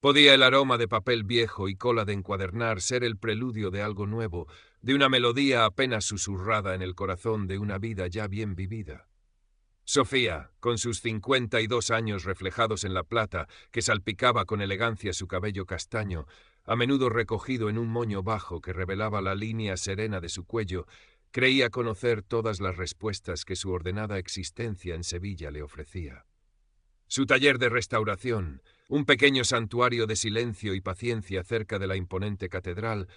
Podía el aroma de papel viejo y cola de encuadernar ser el preludio de algo nuevo, de una melodía apenas susurrada en el corazón de una vida ya bien vivida. Sofía, con sus 52 años reflejados en la plata, que salpicaba con elegancia su cabello castaño, a menudo recogido en un moño bajo que revelaba la línea serena de su cuello, creía conocer todas las respuestas que su ordenada existencia en Sevilla le ofrecía. Su taller de restauración, un pequeño santuario de silencio y paciencia cerca de la imponente catedral,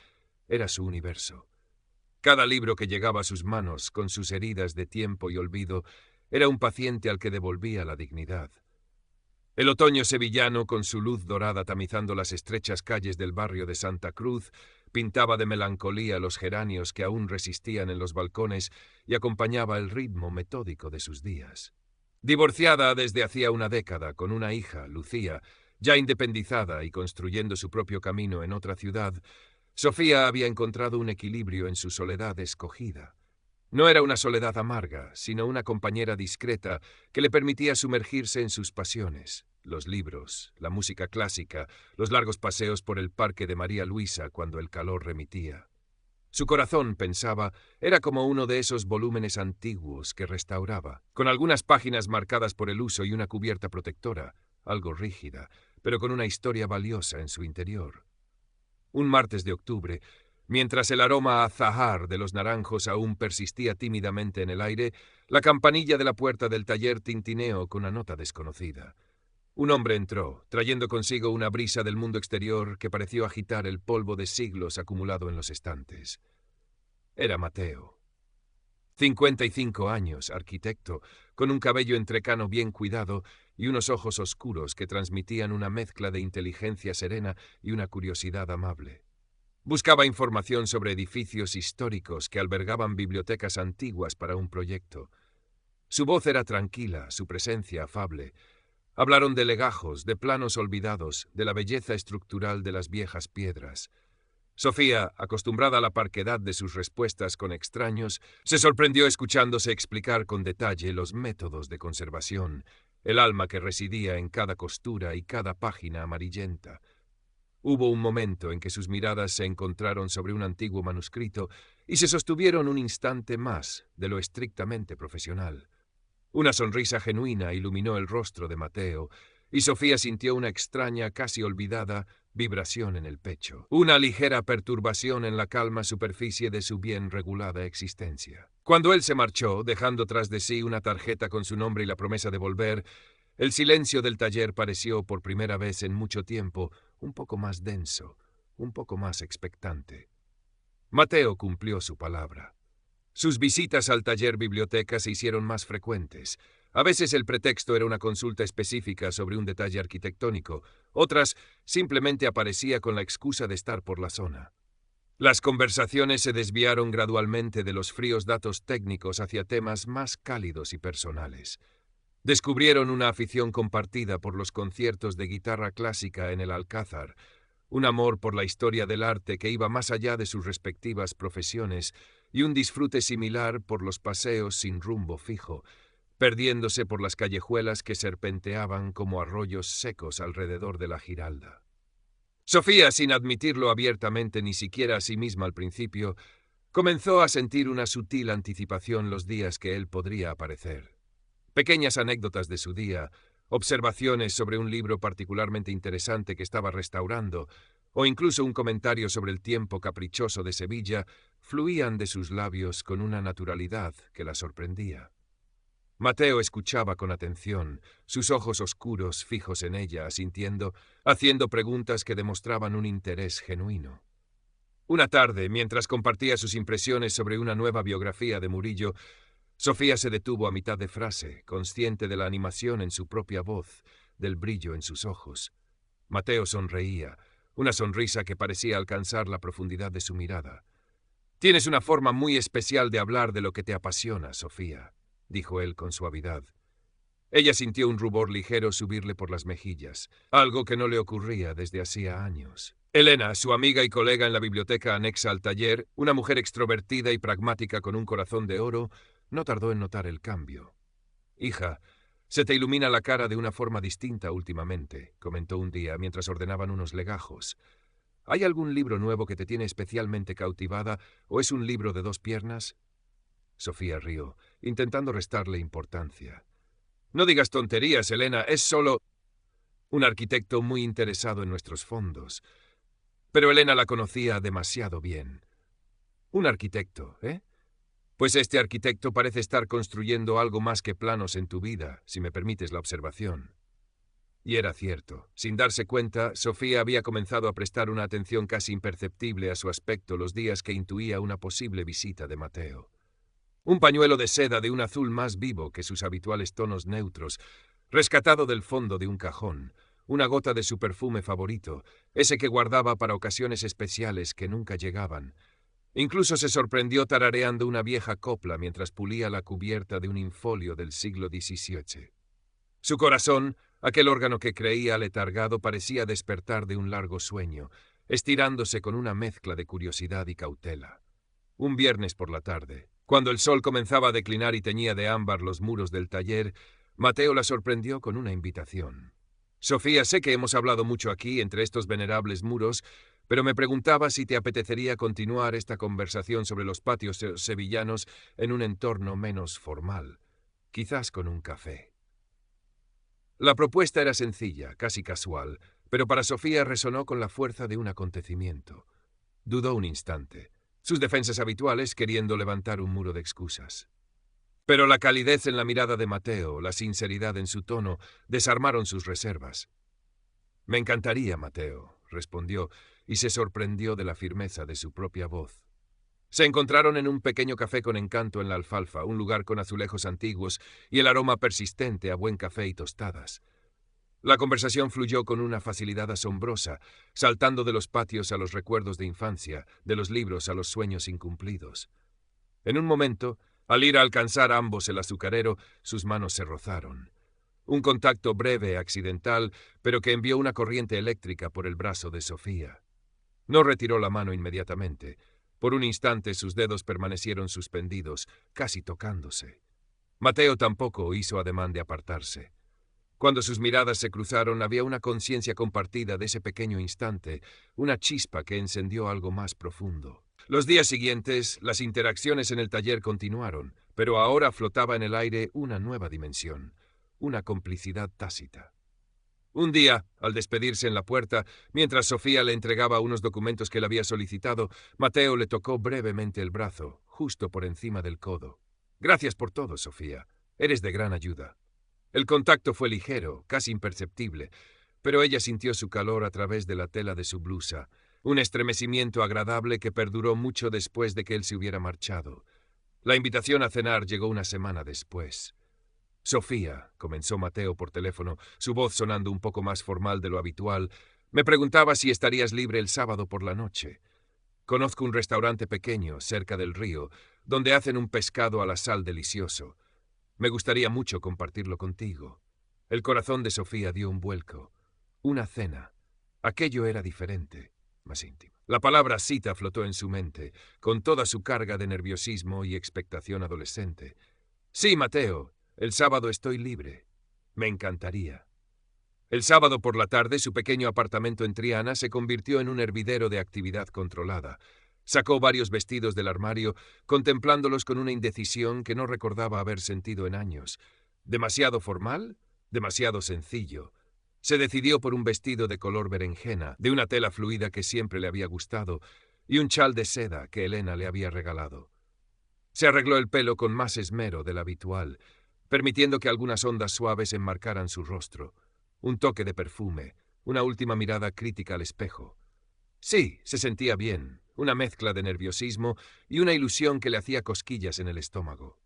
era su universo. Cada libro que llegaba a sus manos, con sus heridas de tiempo y olvido, era un paciente al que devolvía la dignidad. El otoño sevillano, con su luz dorada tamizando las estrechas calles del barrio de Santa Cruz, pintaba de melancolía los geranios que aún resistían en los balcones y acompañaba el ritmo metódico de sus días. Divorciada desde hacía una década, con una hija, Lucía, ya independizada y construyendo su propio camino en otra ciudad, Sofía había encontrado un equilibrio en su soledad escogida. No era una soledad amarga, sino una compañera discreta que le permitía sumergirse en sus pasiones, los libros, la música clásica, los largos paseos por el parque de María Luisa cuando el calor remitía. Su corazón, pensaba, era como uno de esos volúmenes antiguos que restauraba, con algunas páginas marcadas por el uso y una cubierta protectora, algo rígida, pero con una historia valiosa en su interior. Un martes de octubre, mientras el aroma a azahar de los naranjos aún persistía tímidamente en el aire, la campanilla de la puerta del taller tintineó con una nota desconocida. Un hombre entró, trayendo consigo una brisa del mundo exterior que pareció agitar el polvo de siglos acumulado en los estantes. Era Mateo. 55 años, arquitecto, con un cabello entrecano bien cuidado y unos ojos oscuros que transmitían una mezcla de inteligencia serena y una curiosidad amable. Buscaba información sobre edificios históricos que albergaban bibliotecas antiguas para un proyecto. Su voz era tranquila, su presencia afable. Hablaron de legajos, de planos olvidados, de la belleza estructural de las viejas piedras. Sofía, acostumbrada a la parquedad de sus respuestas con extraños, se sorprendió escuchándose explicar con detalle los métodos de conservación, el alma que residía en cada costura y cada página amarillenta. Hubo un momento en que sus miradas se encontraron sobre un antiguo manuscrito y se sostuvieron un instante más de lo estrictamente profesional. Una sonrisa genuina iluminó el rostro de Mateo, y Sofía sintió una extraña, casi olvidada, vibración en el pecho, una ligera perturbación en la calma superficie de su bien regulada existencia. Cuando él se marchó, dejando tras de sí una tarjeta con su nombre y la promesa de volver, el silencio del taller pareció, por primera vez en mucho tiempo, un poco más denso, un poco más expectante. Mateo cumplió su palabra. Sus visitas al taller biblioteca se hicieron más frecuentes. A veces el pretexto era una consulta específica sobre un detalle arquitectónico, otras simplemente aparecía con la excusa de estar por la zona. Las conversaciones se desviaron gradualmente de los fríos datos técnicos hacia temas más cálidos y personales. Descubrieron una afición compartida por los conciertos de guitarra clásica en el Alcázar, un amor por la historia del arte que iba más allá de sus respectivas profesiones y un disfrute similar por los paseos sin rumbo fijo, perdiéndose por las callejuelas que serpenteaban como arroyos secos alrededor de la Giralda. Sofía, sin admitirlo abiertamente ni siquiera a sí misma al principio, comenzó a sentir una sutil anticipación los días que él podría aparecer. Pequeñas anécdotas de su día, observaciones sobre un libro particularmente interesante que estaba restaurando, o incluso un comentario sobre el tiempo caprichoso de Sevilla, fluían de sus labios con una naturalidad que la sorprendía. Mateo escuchaba con atención, sus ojos oscuros fijos en ella, asintiendo, haciendo preguntas que demostraban un interés genuino. Una tarde, mientras compartía sus impresiones sobre una nueva biografía de Murillo, Sofía se detuvo a mitad de frase, consciente de la animación en su propia voz, del brillo en sus ojos. Mateo sonreía, una sonrisa que parecía alcanzar la profundidad de su mirada. «Tienes una forma muy especial de hablar de lo que te apasiona, Sofía», dijo él con suavidad. Ella sintió un rubor ligero subirle por las mejillas, algo que no le ocurría desde hacía años. Elena, su amiga y colega en la biblioteca anexa al taller, una mujer extrovertida y pragmática con un corazón de oro, no tardó en notar el cambio. «Hija, Se te ilumina la cara de una forma distinta últimamente, comentó un día mientras ordenaban unos legajos. ¿Hay algún libro nuevo que te tiene especialmente cautivada o es un libro de dos piernas? Sofía rió, intentando restarle importancia. No digas tonterías, Elena, es solo un arquitecto muy interesado en nuestros fondos. Pero Elena la conocía demasiado bien. Un arquitecto, ¿eh? Pues este arquitecto parece estar construyendo algo más que planos en tu vida, si me permites la observación. Y era cierto. Sin darse cuenta, Sofía había comenzado a prestar una atención casi imperceptible a su aspecto los días que intuía una posible visita de Mateo. Un pañuelo de seda de un azul más vivo que sus habituales tonos neutros, rescatado del fondo de un cajón, una gota de su perfume favorito, ese que guardaba para ocasiones especiales que nunca llegaban. Incluso se sorprendió tarareando una vieja copla mientras pulía la cubierta de un infolio del siglo XVII. Su corazón, aquel órgano que creía aletargado, parecía despertar de un largo sueño, estirándose con una mezcla de curiosidad y cautela. Un viernes por la tarde, cuando el sol comenzaba a declinar y teñía de ámbar los muros del taller, Mateo la sorprendió con una invitación. Sofía, sé que hemos hablado mucho aquí, entre estos venerables muros, pero me preguntaba si te apetecería continuar esta conversación sobre los patios sevillanos en un entorno menos formal, quizás con un café. La propuesta era sencilla, casi casual, pero para Sofía resonó con la fuerza de un acontecimiento. Dudó un instante, sus defensas habituales queriendo levantar un muro de excusas. Pero la calidez en la mirada de Mateo, la sinceridad en su tono, desarmaron sus reservas. «Me encantaría, Mateo», respondió, y se sorprendió de la firmeza de su propia voz. Se encontraron en un pequeño café con encanto en la Alfalfa, un lugar con azulejos antiguos y el aroma persistente a buen café y tostadas. La conversación fluyó con una facilidad asombrosa, saltando de los patios a los recuerdos de infancia, de los libros a los sueños incumplidos. En un momento, al ir a alcanzar ambos el azucarero, sus manos se rozaron. Un contacto breve, accidental, pero que envió una corriente eléctrica por el brazo de Sofía. No retiró la mano inmediatamente. Por un instante sus dedos permanecieron suspendidos, casi tocándose. Mateo tampoco hizo ademán de apartarse. Cuando sus miradas se cruzaron, había una conciencia compartida de ese pequeño instante, una chispa que encendió algo más profundo. Los días siguientes, las interacciones en el taller continuaron, pero ahora flotaba en el aire una nueva dimensión, una complicidad tácita. Un día, al despedirse en la puerta, mientras Sofía le entregaba unos documentos que le había solicitado, Mateo le tocó brevemente el brazo, justo por encima del codo. «Gracias por todo, Sofía. Eres de gran ayuda». El contacto fue ligero, casi imperceptible, pero ella sintió su calor a través de la tela de su blusa, un estremecimiento agradable que perduró mucho después de que él se hubiera marchado. La invitación a cenar llegó una semana después. «Sofía», comenzó Mateo por teléfono, su voz sonando un poco más formal de lo habitual, «me preguntaba si estarías libre el sábado por la noche. Conozco un restaurante pequeño, cerca del río, donde hacen un pescado a la sal delicioso. Me gustaría mucho compartirlo contigo». El corazón de Sofía dio un vuelco. Una cena. Aquello era diferente, más íntimo. La palabra cita flotó en su mente, con toda su carga de nerviosismo y expectación adolescente. «Sí, Mateo, el sábado estoy libre. Me encantaría». El sábado por la tarde, su pequeño apartamento en Triana se convirtió en un hervidero de actividad controlada. Sacó varios vestidos del armario, contemplándolos con una indecisión que no recordaba haber sentido en años. ¿Demasiado formal? ¿Demasiado sencillo? Se decidió por un vestido de color berenjena, de una tela fluida que siempre le había gustado, y un chal de seda que Elena le había regalado. Se arregló el pelo con más esmero del habitual, permitiendo que algunas ondas suaves enmarcaran su rostro. Un toque de perfume, una última mirada crítica al espejo. Sí, se sentía bien, una mezcla de nerviosismo y una ilusión que le hacía cosquillas en el estómago.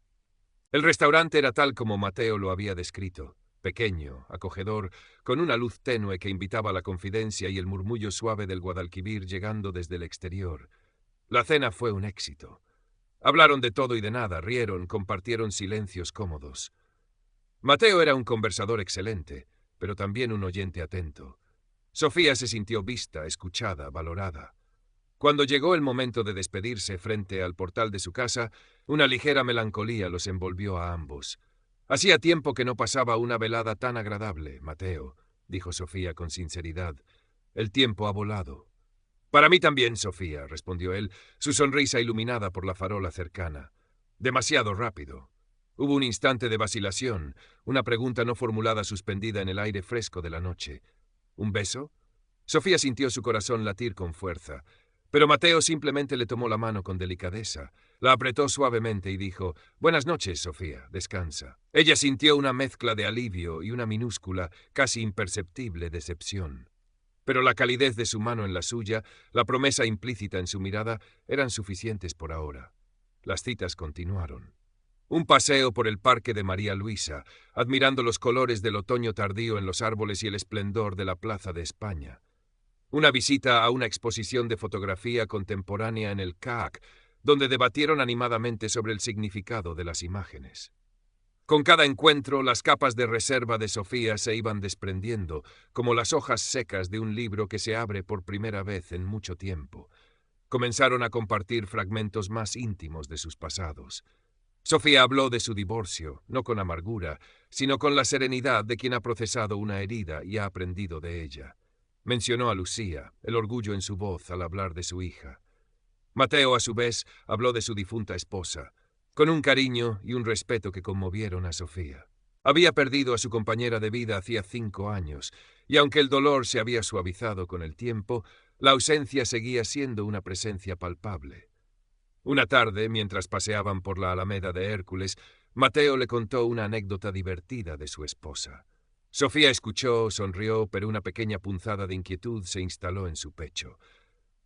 El restaurante era tal como Mateo lo había descrito, pequeño, acogedor, con una luz tenue que invitaba a la confidencia y el murmullo suave del Guadalquivir llegando desde el exterior. La cena fue un éxito. Hablaron de todo y de nada, rieron, compartieron silencios cómodos. Mateo era un conversador excelente, pero también un oyente atento. Sofía se sintió vista, escuchada, valorada. Cuando llegó el momento de despedirse frente al portal de su casa, una ligera melancolía los envolvió a ambos. Hacía tiempo que no pasaba una velada tan agradable, Mateo, dijo Sofía con sinceridad. El tiempo ha volado. Para mí también, Sofía, respondió él, su sonrisa iluminada por la farola cercana. Demasiado rápido. Hubo un instante de vacilación, una pregunta no formulada suspendida en el aire fresco de la noche. ¿Un beso? Sofía sintió su corazón latir con fuerza, pero Mateo simplemente le tomó la mano con delicadeza, la apretó suavemente y dijo: «Buenas noches, Sofía, descansa». Ella sintió una mezcla de alivio y una minúscula, casi imperceptible decepción. Pero la calidez de su mano en la suya, la promesa implícita en su mirada, eran suficientes por ahora. Las citas continuaron. Un paseo por el parque de María Luisa, admirando los colores del otoño tardío en los árboles y el esplendor de la Plaza de España. Una visita a una exposición de fotografía contemporánea en el CAAC, donde debatieron animadamente sobre el significado de las imágenes. Con cada encuentro, las capas de reserva de Sofía se iban desprendiendo, como las hojas secas de un libro que se abre por primera vez en mucho tiempo. Comenzaron a compartir fragmentos más íntimos de sus pasados. Sofía habló de su divorcio, no con amargura, sino con la serenidad de quien ha procesado una herida y ha aprendido de ella. Mencionó a Lucía, el orgullo en su voz al hablar de su hija. Mateo, a su vez, habló de su difunta esposa, con un cariño y un respeto que conmovieron a Sofía. Había perdido a su compañera de vida hacía 5 años, y aunque el dolor se había suavizado con el tiempo, la ausencia seguía siendo una presencia palpable. Una tarde, mientras paseaban por la Alameda de Hércules, Mateo le contó una anécdota divertida de su esposa. Sofía escuchó, sonrió, pero una pequeña punzada de inquietud se instaló en su pecho.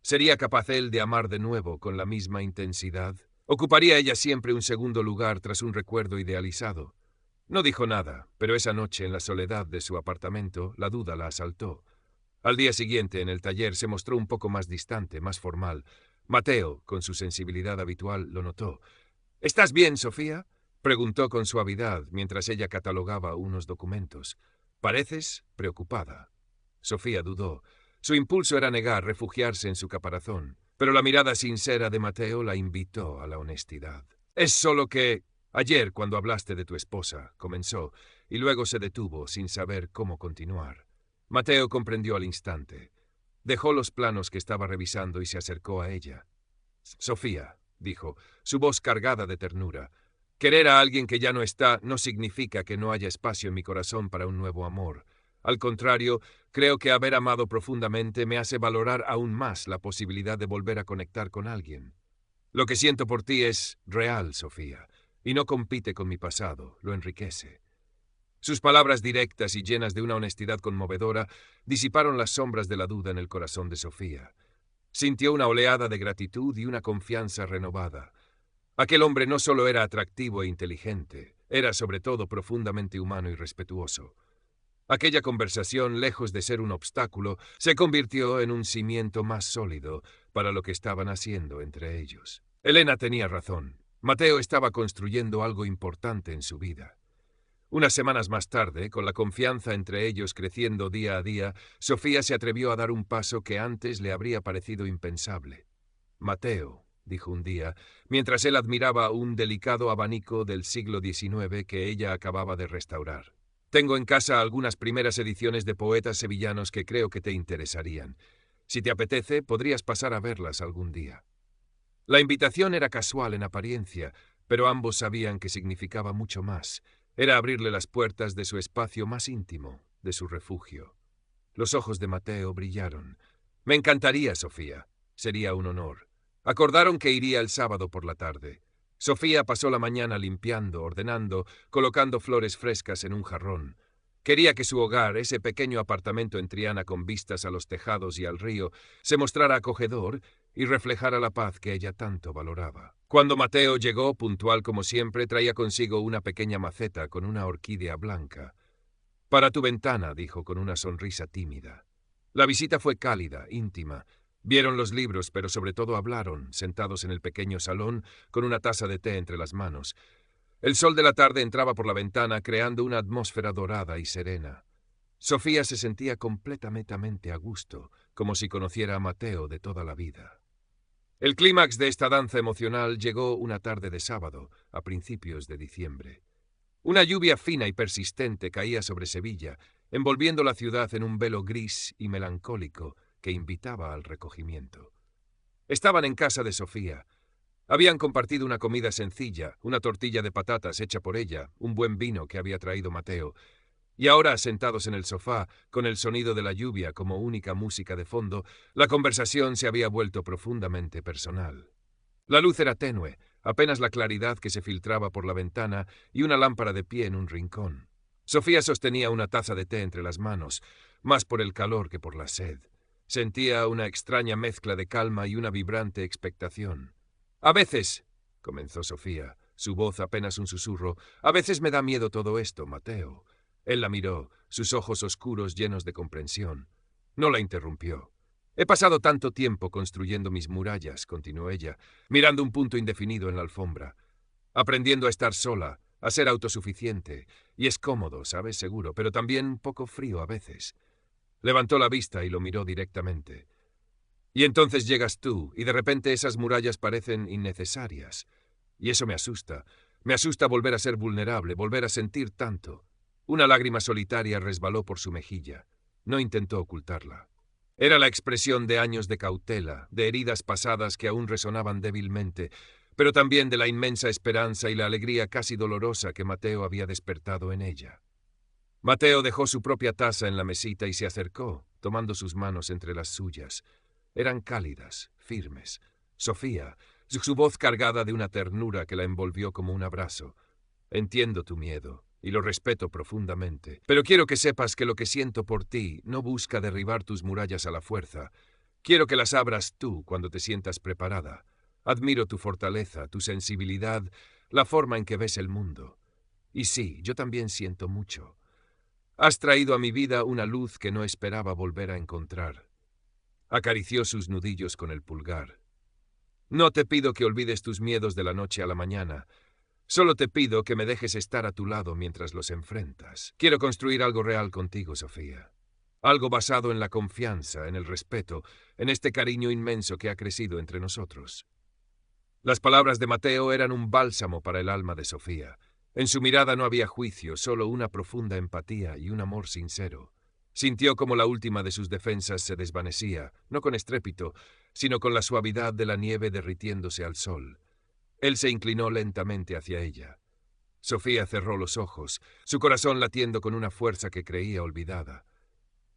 ¿Sería capaz él de amar de nuevo con la misma intensidad? ¿Ocuparía ella siempre un segundo lugar tras un recuerdo idealizado? No dijo nada, pero esa noche, en la soledad de su apartamento, la duda la asaltó. Al día siguiente, en el taller, se mostró un poco más distante, más formal. Mateo, con su sensibilidad habitual, lo notó. «¿Estás bien, Sofía?», preguntó con suavidad, mientras ella catalogaba unos documentos. «Pareces preocupada». Sofía dudó. Su impulso era negar, refugiarse en su caparazón, pero la mirada sincera de Mateo la invitó a la honestidad. «Es solo que ayer, cuando hablaste de tu esposa», comenzó, y luego se detuvo, sin saber cómo continuar. Mateo comprendió al instante. Dejó los planos que estaba revisando y se acercó a ella. «Sofía», dijo, su voz cargada de ternura, «querer a alguien que ya no está no significa que no haya espacio en mi corazón para un nuevo amor. Al contrario, creo que haber amado profundamente me hace valorar aún más la posibilidad de volver a conectar con alguien. Lo que siento por ti es real, Sofía, y no compite con mi pasado, lo enriquece». Sus palabras directas y llenas de una honestidad conmovedora disiparon las sombras de la duda en el corazón de Sofía. Sintió una oleada de gratitud y una confianza renovada. Aquel hombre no solo era atractivo e inteligente, era sobre todo profundamente humano y respetuoso. Aquella conversación, lejos de ser un obstáculo, se convirtió en un cimiento más sólido para lo que estaban haciendo entre ellos. Elena tenía razón. Mateo estaba construyendo algo importante en su vida. Unas semanas más tarde, con la confianza entre ellos creciendo día a día, Sofía se atrevió a dar un paso que antes le habría parecido impensable. «Mateo», dijo un día, mientras él admiraba un delicado abanico del siglo XIX que ella acababa de restaurar. «Tengo en casa algunas primeras ediciones de poetas sevillanos que creo que te interesarían. Si te apetece, podrías pasar a verlas algún día». La invitación era casual en apariencia, pero ambos sabían que significaba mucho más. Era abrirle las puertas de su espacio más íntimo, de su refugio. Los ojos de Mateo brillaron. «Me encantaría, Sofía. Sería un honor». Acordaron que iría el sábado por la tarde. Sofía pasó la mañana limpiando, ordenando, colocando flores frescas en un jarrón. Quería que su hogar, ese pequeño apartamento en Triana con vistas a los tejados y al río, se mostrara acogedor y reflejara la paz que ella tanto valoraba. Cuando Mateo llegó, puntual como siempre, traía consigo una pequeña maceta con una orquídea blanca. «Para tu ventana», dijo con una sonrisa tímida. La visita fue cálida, íntima. Vieron los libros, pero sobre todo hablaron, sentados en el pequeño salón, con una taza de té entre las manos. El sol de la tarde entraba por la ventana, creando una atmósfera dorada y serena. Sofía se sentía completamente a gusto, como si conociera a Mateo de toda la vida. El clímax de esta danza emocional llegó una tarde de sábado, a principios de diciembre. Una lluvia fina y persistente caía sobre Sevilla, envolviendo la ciudad en un velo gris y melancólico que invitaba al recogimiento. Estaban en casa de Sofía. Habían compartido una comida sencilla, una tortilla de patatas hecha por ella, un buen vino que había traído Mateo, y ahora, sentados en el sofá, con el sonido de la lluvia como única música de fondo, la conversación se había vuelto profundamente personal. La luz era tenue, apenas la claridad que se filtraba por la ventana y una lámpara de pie en un rincón. Sofía sostenía una taza de té entre las manos, más por el calor que por la sed. Sentía una extraña mezcla de calma y una vibrante expectación. «A veces», comenzó Sofía, su voz apenas un susurro, «a veces me da miedo todo esto, Mateo». Él la miró, sus ojos oscuros llenos de comprensión. No la interrumpió. «He pasado tanto tiempo construyendo mis murallas», continuó ella, mirando un punto indefinido en la alfombra, aprendiendo a estar sola, a ser autosuficiente, y es cómodo, sabes, seguro, pero también un poco frío a veces. Levantó la vista y lo miró directamente. «Y entonces llegas tú, y de repente esas murallas parecen innecesarias. Y eso me asusta. Me asusta volver a ser vulnerable, volver a sentir tanto». Una lágrima solitaria resbaló por su mejilla. No intentó ocultarla. Era la expresión de años de cautela, de heridas pasadas que aún resonaban débilmente, pero también de la inmensa esperanza y la alegría casi dolorosa que Mateo había despertado en ella. Mateo dejó su propia taza en la mesita y se acercó, tomando sus manos entre las suyas. Eran cálidas, firmes. Sofía, su voz cargada de una ternura que la envolvió como un abrazo. «Entiendo tu miedo, y lo respeto profundamente, pero quiero que sepas que lo que siento por ti no busca derribar tus murallas a la fuerza. Quiero que las abras tú cuando te sientas preparada. Admiro tu fortaleza, tu sensibilidad, la forma en que ves el mundo. Y sí, yo también siento mucho. Has traído a mi vida una luz que no esperaba volver a encontrar». Acarició sus nudillos con el pulgar. «No te pido que olvides tus miedos de la noche a la mañana. Solo te pido que me dejes estar a tu lado mientras los enfrentas. Quiero construir algo real contigo, Sofía. Algo basado en la confianza, en el respeto, en este cariño inmenso que ha crecido entre nosotros». Las palabras de Mateo eran un bálsamo para el alma de Sofía. En su mirada no había juicio, solo una profunda empatía y un amor sincero. Sintió como la última de sus defensas se desvanecía, no con estrépito, sino con la suavidad de la nieve derritiéndose al sol. Él se inclinó lentamente hacia ella. Sofía cerró los ojos, su corazón latiendo con una fuerza que creía olvidada.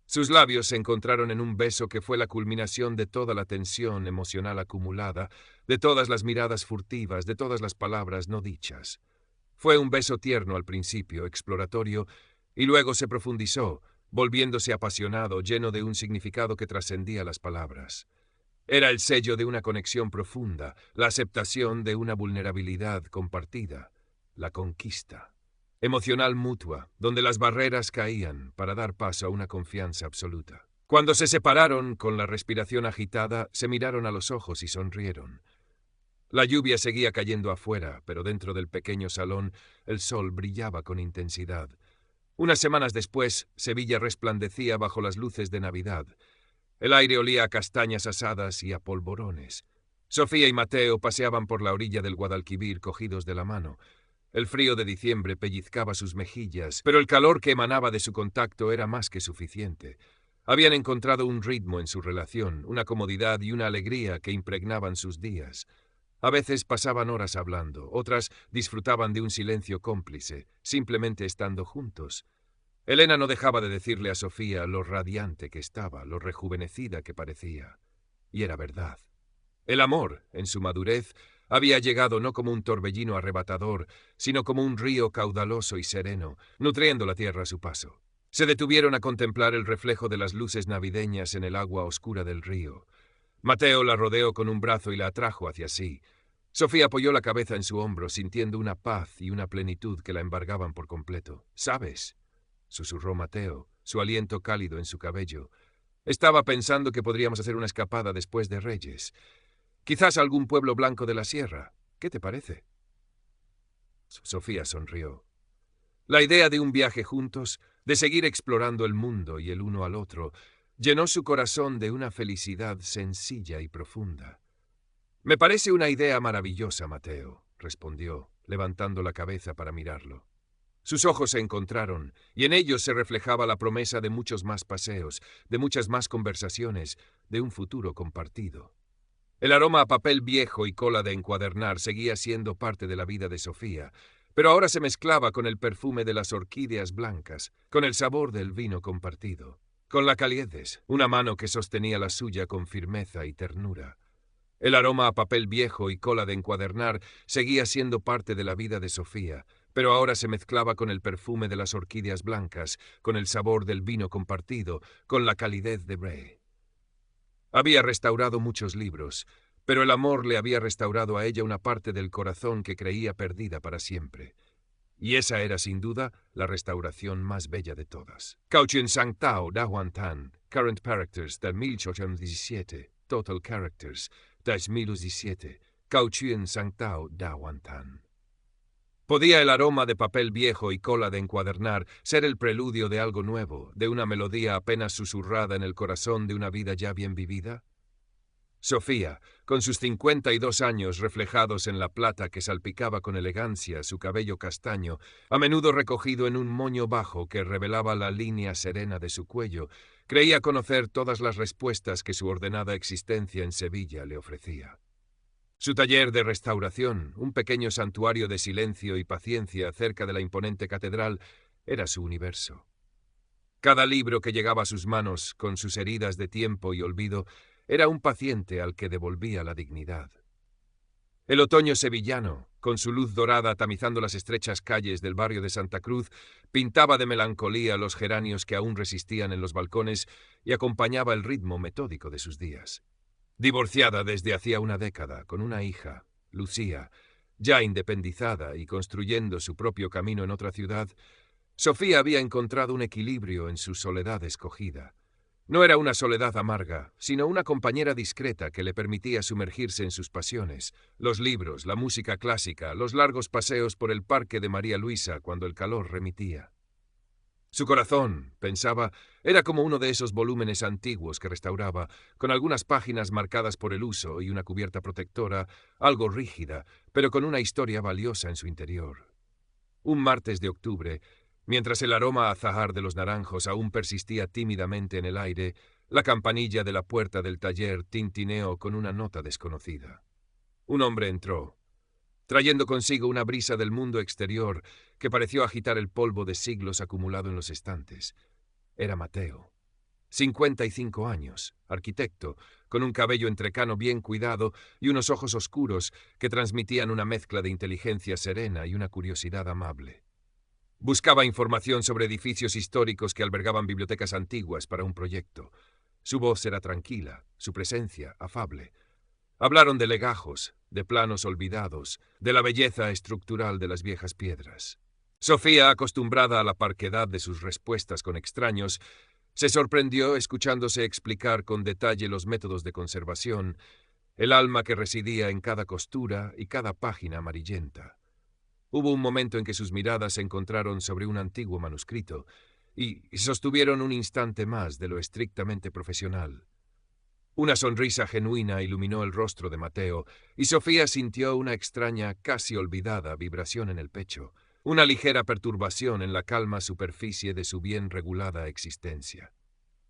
Sus labios se encontraron en un beso que fue la culminación de toda la tensión emocional acumulada, de todas las miradas furtivas, de todas las palabras no dichas. Fue un beso tierno al principio, exploratorio, y luego se profundizó, volviéndose apasionado, lleno de un significado que trascendía las palabras. Era el sello de una conexión profunda, la aceptación de una vulnerabilidad compartida, la conquista emocional mutua, donde las barreras caían para dar paso a una confianza absoluta. Cuando se separaron, con la respiración agitada, se miraron a los ojos y sonrieron. La lluvia seguía cayendo afuera, pero dentro del pequeño salón el sol brillaba con intensidad. Unas semanas después, Sevilla resplandecía bajo las luces de Navidad. El aire olía a castañas asadas y a polvorones. Sofía y Mateo paseaban por la orilla del Guadalquivir cogidos de la mano. El frío de diciembre pellizcaba sus mejillas, pero el calor que emanaba de su contacto era más que suficiente. Habían encontrado un ritmo en su relación, una comodidad y una alegría que impregnaban sus días. A veces pasaban horas hablando, otras disfrutaban de un silencio cómplice, simplemente estando juntos. Elena no dejaba de decirle a Sofía lo radiante que estaba, lo rejuvenecida que parecía. Y era verdad. El amor, en su madurez, había llegado no como un torbellino arrebatador, sino como un río caudaloso y sereno, nutriendo la tierra a su paso. Se detuvieron a contemplar el reflejo de las luces navideñas en el agua oscura del río. Mateo la rodeó con un brazo y la atrajo hacia sí. Sofía apoyó la cabeza en su hombro, sintiendo una paz y una plenitud que la embargaban por completo. «¿Sabes?», susurró Mateo, su aliento cálido en su cabello. «Estaba pensando que podríamos hacer una escapada después de Reyes. Quizás a algún pueblo blanco de la sierra. ¿Qué te parece?». Sofía sonrió. La idea de un viaje juntos, de seguir explorando el mundo y el uno al otro, llenó su corazón de una felicidad sencilla y profunda. «Me parece una idea maravillosa, Mateo», respondió, levantando la cabeza para mirarlo. Sus ojos se encontraron, y en ellos se reflejaba la promesa de muchos más paseos, de muchas más conversaciones, de un futuro compartido. El aroma a papel viejo y cola de encuadernar seguía siendo parte de la vida de Sofía, pero ahora se mezclaba con el perfume de las orquídeas blancas, con el sabor del vino compartido, con la calidez, una mano que sostenía la suya con firmeza y ternura. El aroma a papel viejo y cola de encuadernar seguía siendo parte de la vida de Sofía, pero ahora se mezclaba con el perfume de las orquídeas blancas, con el sabor del vino compartido, con la calidez de Bray. Había restaurado muchos libros, pero el amor le había restaurado a ella una parte del corazón que creía perdida para siempre. Y esa era, sin duda, la restauración más bella de todas. Cauchuen Sang Tao Da Huan Tan, Current Characters, 1817, Total Characters, 2017, Cauchuen Sang Tao Da Huan Tan. ¿Podía el aroma de papel viejo y cola de encuadernar ser el preludio de algo nuevo, de una melodía apenas susurrada en el corazón de una vida ya bien vivida? Sofía, con sus 52 años reflejados en la plata que salpicaba con elegancia su cabello castaño, a menudo recogido en un moño bajo que revelaba la línea serena de su cuello, creía conocer todas las respuestas que su ordenada existencia en Sevilla le ofrecía. Su taller de restauración, un pequeño santuario de silencio y paciencia cerca de la imponente catedral, era su universo. Cada libro que llegaba a sus manos, con sus heridas de tiempo y olvido, era un paciente al que devolvía la dignidad. El otoño sevillano, con su luz dorada tamizando las estrechas calles del barrio de Santa Cruz, pintaba de melancolía los geranios que aún resistían en los balcones y acompañaba el ritmo metódico de sus días. Divorciada desde hacía una década, con una hija, Lucía, ya independizada y construyendo su propio camino en otra ciudad, Sofía había encontrado un equilibrio en su soledad escogida. No era una soledad amarga, sino una compañera discreta que le permitía sumergirse en sus pasiones, los libros, la música clásica, los largos paseos por el parque de María Luisa cuando el calor remitía. Su corazón, pensaba, era como uno de esos volúmenes antiguos que restauraba, con algunas páginas marcadas por el uso y una cubierta protectora, algo rígida, pero con una historia valiosa en su interior. Un martes de octubre, mientras el aroma azahar de los naranjos aún persistía tímidamente en el aire, la campanilla de la puerta del taller tintineó con una nota desconocida. Un hombre entró, trayendo consigo una brisa del mundo exterior que pareció agitar el polvo de siglos acumulado en los estantes. Era Mateo. 55 años, arquitecto, con un cabello entrecano bien cuidado y unos ojos oscuros que transmitían una mezcla de inteligencia serena y una curiosidad amable. Buscaba información sobre edificios históricos que albergaban bibliotecas antiguas para un proyecto. Su voz era tranquila, su presencia afable. Hablaron de legajos, de planos olvidados, de la belleza estructural de las viejas piedras. Sofía, acostumbrada a la parquedad de sus respuestas con extraños, se sorprendió escuchándose explicar con detalle los métodos de conservación, el alma que residía en cada costura y cada página amarillenta. Hubo un momento en que sus miradas se encontraron sobre un antiguo manuscrito y sostuvieron un instante más de lo estrictamente profesional. Una sonrisa genuina iluminó el rostro de Mateo, y Sofía sintió una extraña, casi olvidada vibración en el pecho, una ligera perturbación en la calma superficie de su bien regulada existencia.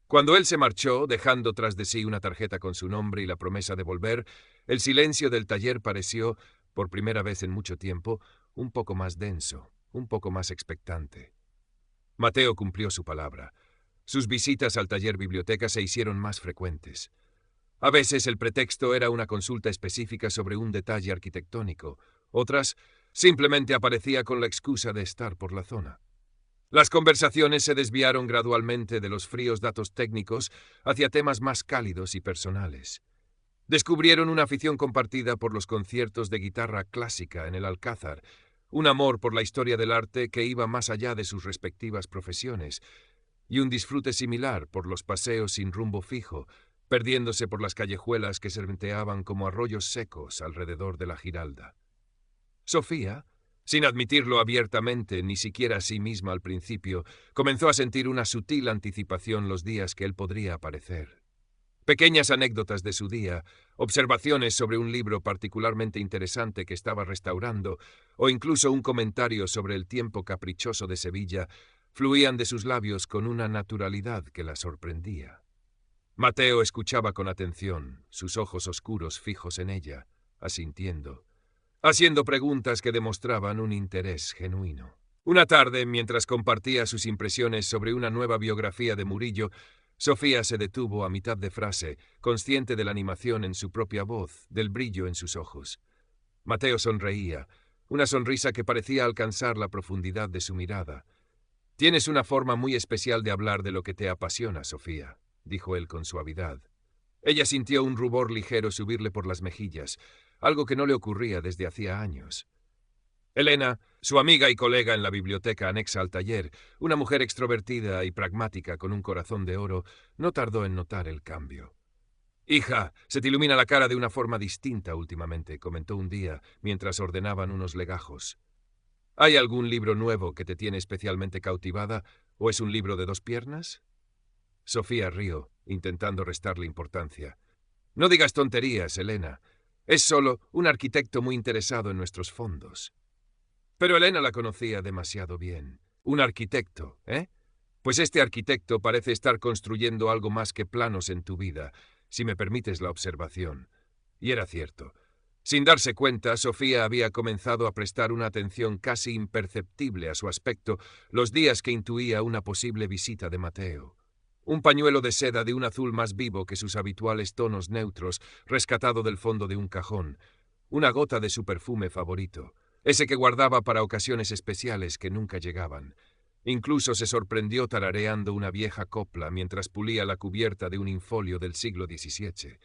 Cuando él se marchó, dejando tras de sí una tarjeta con su nombre y la promesa de volver, el silencio del taller pareció, por primera vez en mucho tiempo, un poco más denso, un poco más expectante. Mateo cumplió su palabra. Sus visitas al taller biblioteca se hicieron más frecuentes. A veces el pretexto era una consulta específica sobre un detalle arquitectónico, otras simplemente aparecía con la excusa de estar por la zona. Las conversaciones se desviaron gradualmente de los fríos datos técnicos hacia temas más cálidos y personales. Descubrieron una afición compartida por los conciertos de guitarra clásica en el Alcázar, un amor por la historia del arte que iba más allá de sus respectivas profesiones, y un disfrute similar por los paseos sin rumbo fijo, perdiéndose por las callejuelas que serpenteaban como arroyos secos alrededor de la Giralda. Sofía, sin admitirlo abiertamente ni siquiera a sí misma al principio, comenzó a sentir una sutil anticipación los días que él podría aparecer. Pequeñas anécdotas de su día, observaciones sobre un libro particularmente interesante que estaba restaurando, o incluso un comentario sobre el tiempo caprichoso de Sevilla, fluían de sus labios con una naturalidad que la sorprendía. Mateo escuchaba con atención, sus ojos oscuros fijos en ella, asintiendo, haciendo preguntas que demostraban un interés genuino. Una tarde, mientras compartía sus impresiones sobre una nueva biografía de Murillo, Sofía se detuvo a mitad de frase, consciente de la animación en su propia voz, del brillo en sus ojos. Mateo sonreía, una sonrisa que parecía alcanzar la profundidad de su mirada. «Tienes una forma muy especial de hablar de lo que te apasiona, Sofía», dijo él con suavidad. Ella sintió un rubor ligero subirle por las mejillas, algo que no le ocurría desde hacía años. Elena, su amiga y colega en la biblioteca anexa al taller, una mujer extrovertida y pragmática con un corazón de oro, no tardó en notar el cambio. «Hija, se te ilumina la cara de una forma distinta últimamente», comentó un día, mientras ordenaban unos legajos. «¿Hay algún libro nuevo que te tiene especialmente cautivada, o es un libro de dos piernas?» Sofía rió, intentando restarle importancia. «No digas tonterías, Elena. Es solo un arquitecto muy interesado en nuestros fondos». Pero Elena la conocía demasiado bien. Un arquitecto, ¿eh? Pues este arquitecto parece estar construyendo algo más que planos en tu vida, si me permites la observación. Y era cierto. Sin darse cuenta, Sofía había comenzado a prestar una atención casi imperceptible a su aspecto los días que intuía una posible visita de Mateo. Un pañuelo de seda de un azul más vivo que sus habituales tonos neutros, rescatado del fondo de un cajón. Una gota de su perfume favorito, ese que guardaba para ocasiones especiales que nunca llegaban. Incluso se sorprendió tarareando una vieja copla mientras pulía la cubierta de un infolio del siglo XVII.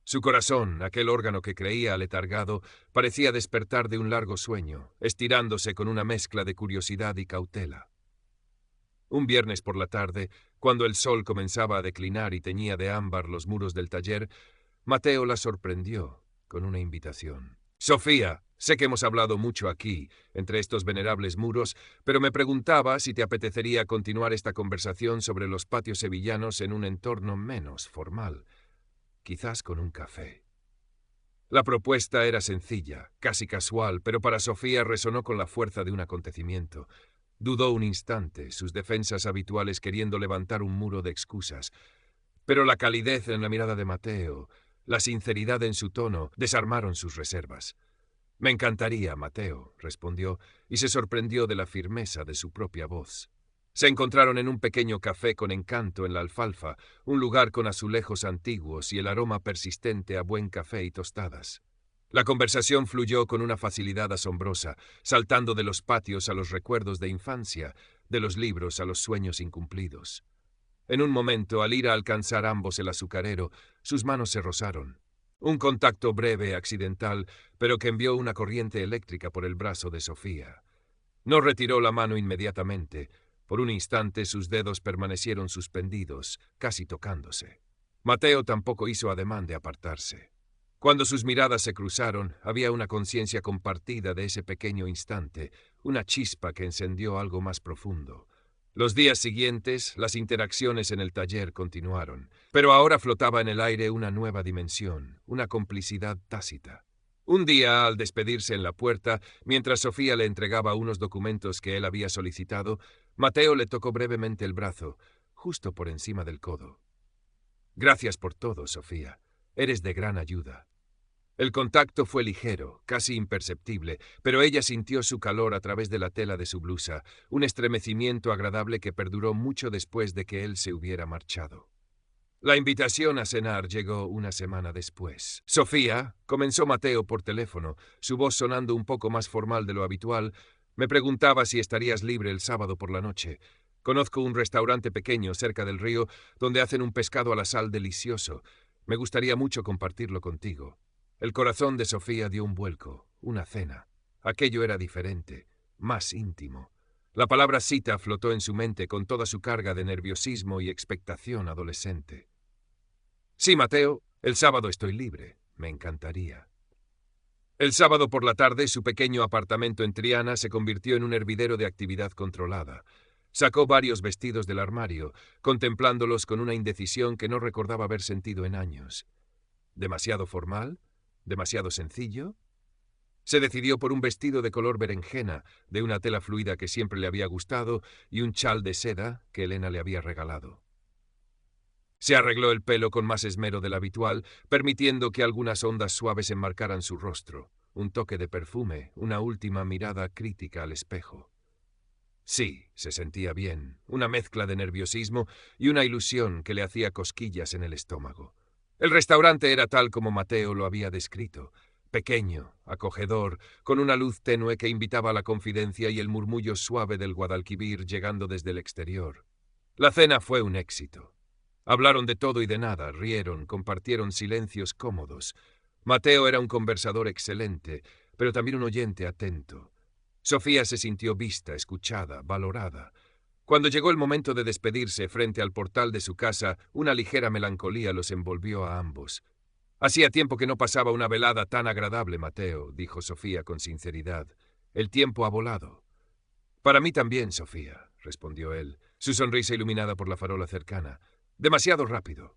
Su corazón, aquel órgano que creía aletargado, parecía despertar de un largo sueño, estirándose con una mezcla de curiosidad y cautela. Un viernes por la tarde, cuando el sol comenzaba a declinar y teñía de ámbar los muros del taller, Mateo la sorprendió con una invitación. «Sofía, sé que hemos hablado mucho aquí, entre estos venerables muros, pero me preguntaba si te apetecería continuar esta conversación sobre los patios sevillanos en un entorno menos formal, quizás con un café». La propuesta era sencilla, casi casual, pero para Sofía resonó con la fuerza de un acontecimiento. Dudó un instante, sus defensas habituales queriendo levantar un muro de excusas. Pero la calidez en la mirada de Mateo, la sinceridad en su tono, desarmaron sus reservas. «Me encantaría, Mateo», respondió, y se sorprendió de la firmeza de su propia voz. Se encontraron en un pequeño café con encanto en la Alfalfa, un lugar con azulejos antiguos y el aroma persistente a buen café y tostadas. La conversación fluyó con una facilidad asombrosa, saltando de los patios a los recuerdos de infancia, de los libros a los sueños incumplidos. En un momento, al ir a alcanzar ambos el azucarero, sus manos se rozaron. Un contacto breve, accidental, pero que envió una corriente eléctrica por el brazo de Sofía. No retiró la mano inmediatamente. Por un instante sus dedos permanecieron suspendidos, casi tocándose. Mateo tampoco hizo ademán de apartarse. Cuando sus miradas se cruzaron, había una conciencia compartida de ese pequeño instante, una chispa que encendió algo más profundo. Los días siguientes, las interacciones en el taller continuaron, pero ahora flotaba en el aire una nueva dimensión, una complicidad tácita. Un día, al despedirse en la puerta, mientras Sofía le entregaba unos documentos que él había solicitado, Mateo le tocó brevemente el brazo, justo por encima del codo. «Gracias por todo, Sofía. Eres de gran ayuda». El contacto fue ligero, casi imperceptible, pero ella sintió su calor a través de la tela de su blusa, un estremecimiento agradable que perduró mucho después de que él se hubiera marchado. La invitación a cenar llegó una semana después. «Sofía», comenzó Mateo por teléfono, su voz sonando un poco más formal de lo habitual, «me preguntaba si estarías libre el sábado por la noche. Conozco un restaurante pequeño cerca del río donde hacen un pescado a la sal delicioso. Me gustaría mucho compartirlo contigo». El corazón de Sofía dio un vuelco, una cena. Aquello era diferente, más íntimo. La palabra cita flotó en su mente con toda su carga de nerviosismo y expectación adolescente. «Sí, Mateo, el sábado estoy libre. Me encantaría». El sábado por la tarde, su pequeño apartamento en Triana se convirtió en un hervidero de actividad controlada. Sacó varios vestidos del armario, contemplándolos con una indecisión que no recordaba haber sentido en años. ¿Demasiado formal? ¿Demasiado sencillo? Se decidió por un vestido de color berenjena, de una tela fluida que siempre le había gustado, y un chal de seda que Elena le había regalado. Se arregló el pelo con más esmero del habitual, permitiendo que algunas ondas suaves enmarcaran su rostro, un toque de perfume, una última mirada crítica al espejo. Sí, se sentía bien, una mezcla de nerviosismo y una ilusión que le hacía cosquillas en el estómago. El restaurante era tal como Mateo lo había descrito, pequeño, acogedor, con una luz tenue que invitaba a la confidencia y el murmullo suave del Guadalquivir llegando desde el exterior. La cena fue un éxito. Hablaron de todo y de nada, rieron, compartieron silencios cómodos. Mateo era un conversador excelente, pero también un oyente atento. Sofía se sintió vista, escuchada, valorada. Cuando llegó el momento de despedirse frente al portal de su casa, una ligera melancolía los envolvió a ambos. Hacía tiempo que no pasaba una velada tan agradable, Mateo, dijo Sofía con sinceridad. El tiempo ha volado. Para mí también, Sofía, respondió él, su sonrisa iluminada por la farola cercana. Demasiado rápido.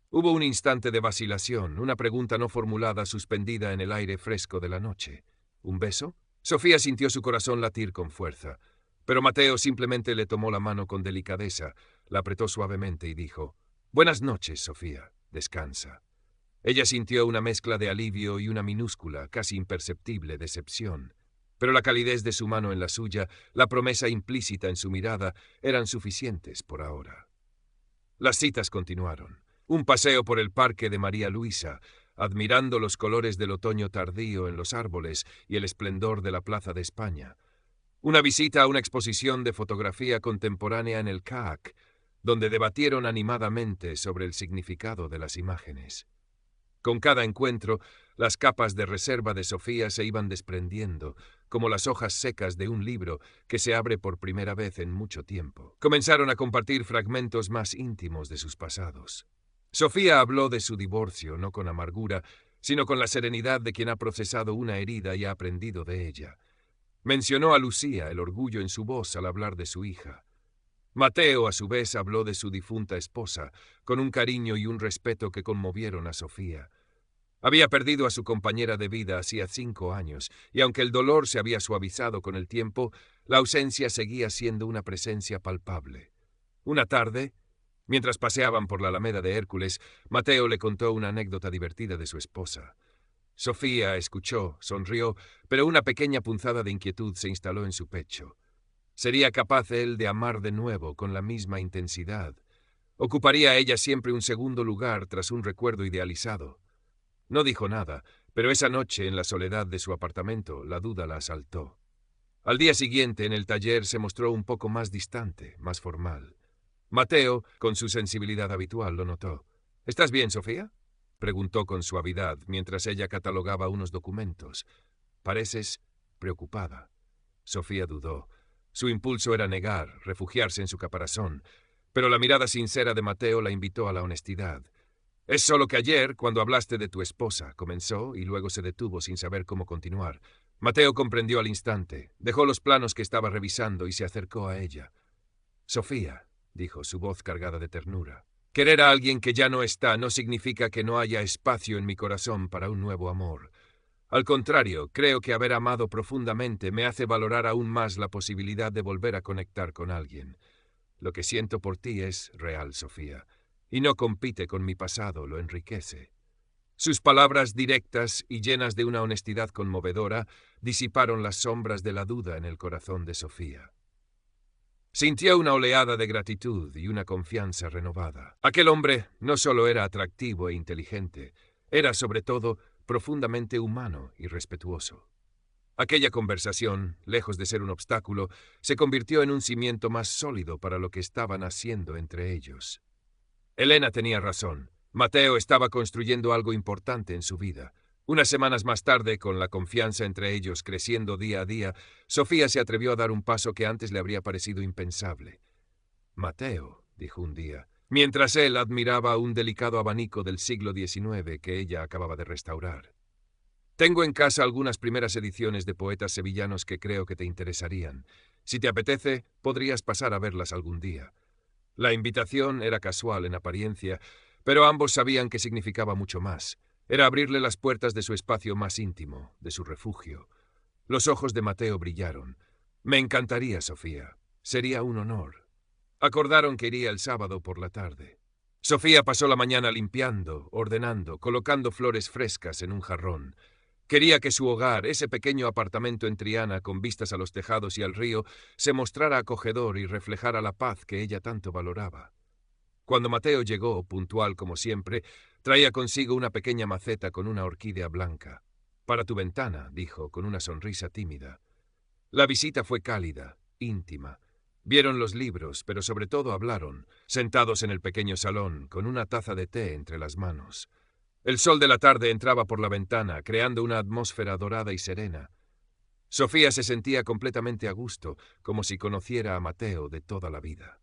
Hubo un instante de vacilación, una pregunta no formulada suspendida en el aire fresco de la noche. ¿Un beso? Sofía sintió su corazón latir con fuerza, pero Mateo simplemente le tomó la mano con delicadeza, la apretó suavemente y dijo: «Buenas noches, Sofía. Descansa». Ella sintió una mezcla de alivio y una minúscula, casi imperceptible decepción. Pero la calidez de su mano en la suya, la promesa implícita en su mirada, eran suficientes por ahora. Las citas continuaron. Un paseo por el parque de María Luisa, admirando los colores del otoño tardío en los árboles y el esplendor de la Plaza de España. Una visita a una exposición de fotografía contemporánea en el CAAC, donde debatieron animadamente sobre el significado de las imágenes. Con cada encuentro, las capas de reserva de Sofía se iban desprendiendo, como las hojas secas de un libro que se abre por primera vez en mucho tiempo. Comenzaron a compartir fragmentos más íntimos de sus pasados. Sofía habló de su divorcio, no con amargura, sino con la serenidad de quien ha procesado una herida y ha aprendido de ella. Mencionó a Lucía, el orgullo en su voz al hablar de su hija. Mateo, a su vez, habló de su difunta esposa, con un cariño y un respeto que conmovieron a Sofía. Había perdido a su compañera de vida hacía 5 años, y aunque el dolor se había suavizado con el tiempo, la ausencia seguía siendo una presencia palpable. Una tarde, mientras paseaban por la Alameda de Hércules, Mateo le contó una anécdota divertida de su esposa. Sofía escuchó, sonrió, pero una pequeña punzada de inquietud se instaló en su pecho. ¿Sería capaz él de amar de nuevo con la misma intensidad? ¿Ocuparía ella siempre un segundo lugar tras un recuerdo idealizado? No dijo nada, pero esa noche, en la soledad de su apartamento, la duda la asaltó. Al día siguiente, en el taller, se mostró un poco más distante, más formal. Mateo, con su sensibilidad habitual, lo notó. «¿Estás bien, Sofía?», preguntó con suavidad, mientras ella catalogaba unos documentos. «Pareces preocupada». Sofía dudó. Su impulso era negar, refugiarse en su caparazón, pero la mirada sincera de Mateo la invitó a la honestidad. «Es solo que ayer, cuando hablaste de tu esposa», comenzó, y luego se detuvo sin saber cómo continuar. Mateo comprendió al instante, dejó los planos que estaba revisando y se acercó a ella. «Sofía», dijo, su voz cargada de ternura, «querer a alguien que ya no está no significa que no haya espacio en mi corazón para un nuevo amor. Al contrario, creo que haber amado profundamente me hace valorar aún más la posibilidad de volver a conectar con alguien. Lo que siento por ti es real, Sofía, y no compite con mi pasado, lo enriquece». Sus palabras directas y llenas de una honestidad conmovedora disiparon las sombras de la duda en el corazón de Sofía. Sintió una oleada de gratitud y una confianza renovada. Aquel hombre no solo era atractivo e inteligente, era sobre todo profundamente humano y respetuoso. Aquella conversación, lejos de ser un obstáculo, se convirtió en un cimiento más sólido para lo que estaban haciendo entre ellos. Elena tenía razón. Mateo estaba construyendo algo importante en su vida. Unas semanas más tarde, con la confianza entre ellos creciendo día a día, Sofía se atrevió a dar un paso que antes le habría parecido impensable. «Mateo», dijo un día, mientras él admiraba un delicado abanico del siglo XIX que ella acababa de restaurar. «Tengo en casa algunas primeras ediciones de poetas sevillanos que creo que te interesarían. Si te apetece, podrías pasar a verlas algún día. La invitación era casual en apariencia, pero ambos sabían que significaba mucho más. Era abrirle las puertas de su espacio más íntimo, de su refugio. Los ojos de Mateo brillaron. Me encantaría, Sofía. Sería un honor. Acordaron que iría el sábado por la tarde. Sofía pasó la mañana limpiando, ordenando, colocando flores frescas en un jarrón. Quería que su hogar, ese pequeño apartamento en Triana con vistas a los tejados y al río, se mostrara acogedor y reflejara la paz que ella tanto valoraba. Cuando Mateo llegó, puntual como siempre, traía consigo una pequeña maceta con una orquídea blanca. «Para tu ventana», dijo, con una sonrisa tímida. La visita fue cálida, íntima. Vieron los libros, pero sobre todo hablaron, sentados en el pequeño salón, con una taza de té entre las manos. El sol de la tarde entraba por la ventana, creando una atmósfera dorada y serena. Sofía se sentía completamente a gusto, como si conociera a Mateo de toda la vida.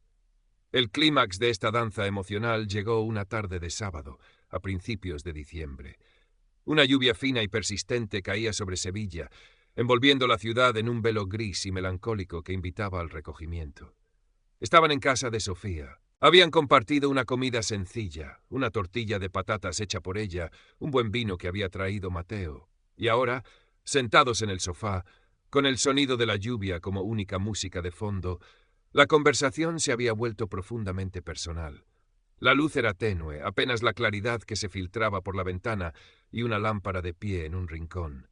El clímax de esta danza emocional llegó una tarde de sábado, a principios de diciembre. Una lluvia fina y persistente caía sobre Sevilla, envolviendo la ciudad en un velo gris y melancólico que invitaba al recogimiento. Estaban en casa de Sofía. Habían compartido una comida sencilla, una tortilla de patatas hecha por ella, un buen vino que había traído Mateo. Y ahora, sentados en el sofá, con el sonido de la lluvia como única música de fondo, la conversación se había vuelto profundamente personal. La luz era tenue, apenas la claridad que se filtraba por la ventana y una lámpara de pie en un rincón.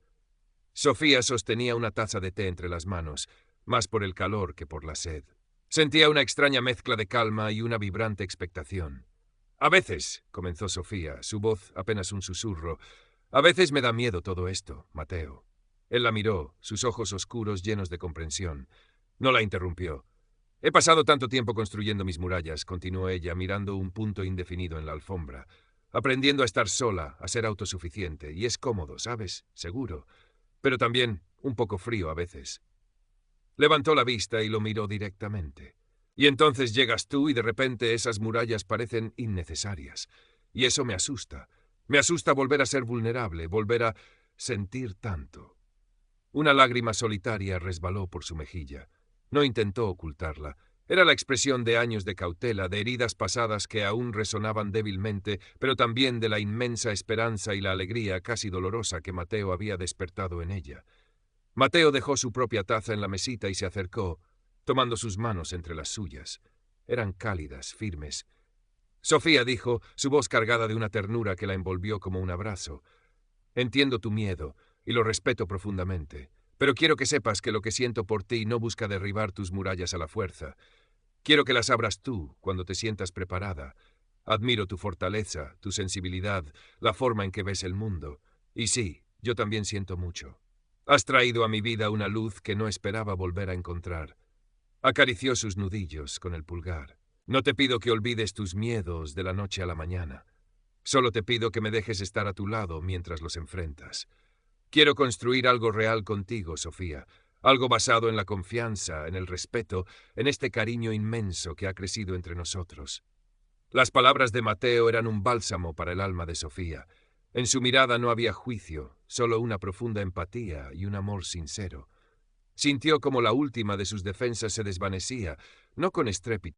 Sofía sostenía una taza de té entre las manos, más por el calor que por la sed. Sentía una extraña mezcla de calma y una vibrante expectación. «A veces», comenzó Sofía, su voz apenas un susurro, «a veces me da miedo todo esto, Mateo». Él la miró, sus ojos oscuros llenos de comprensión. No la interrumpió. «He pasado tanto tiempo construyendo mis murallas», continuó ella, mirando un punto indefinido en la alfombra, «aprendiendo a estar sola, a ser autosuficiente, y es cómodo, ¿sabes? Seguro. Pero también un poco frío a veces». Levantó la vista y lo miró directamente. «Y entonces llegas tú y de repente esas murallas parecen innecesarias. Y eso me asusta. Me asusta volver a ser vulnerable, volver a sentir tanto». Una lágrima solitaria resbaló por su mejilla. No intentó ocultarla. Era la expresión de años de cautela, de heridas pasadas que aún resonaban débilmente, pero también de la inmensa esperanza y la alegría casi dolorosa que Mateo había despertado en ella. Mateo dejó su propia taza en la mesita y se acercó, tomando sus manos entre las suyas. Eran cálidas, firmes. «Sofía», dijo, su voz cargada de una ternura que la envolvió como un abrazo, «entiendo tu miedo y lo respeto profundamente, pero quiero que sepas que lo que siento por ti no busca derribar tus murallas a la fuerza. Quiero que las abras tú cuando te sientas preparada. Admiro tu fortaleza, tu sensibilidad, la forma en que ves el mundo. Y sí, yo también siento mucho. Has traído a mi vida una luz que no esperaba volver a encontrar». Acarició sus nudillos con el pulgar. «No te pido que olvides tus miedos de la noche a la mañana. Solo te pido que me dejes estar a tu lado mientras los enfrentas. Quiero construir algo real contigo, Sofía, algo basado en la confianza, en el respeto, en este cariño inmenso que ha crecido entre nosotros». Las palabras de Mateo eran un bálsamo para el alma de Sofía. En su mirada no había juicio, solo una profunda empatía y un amor sincero. Sintió como la última de sus defensas se desvanecía, no con estrépito,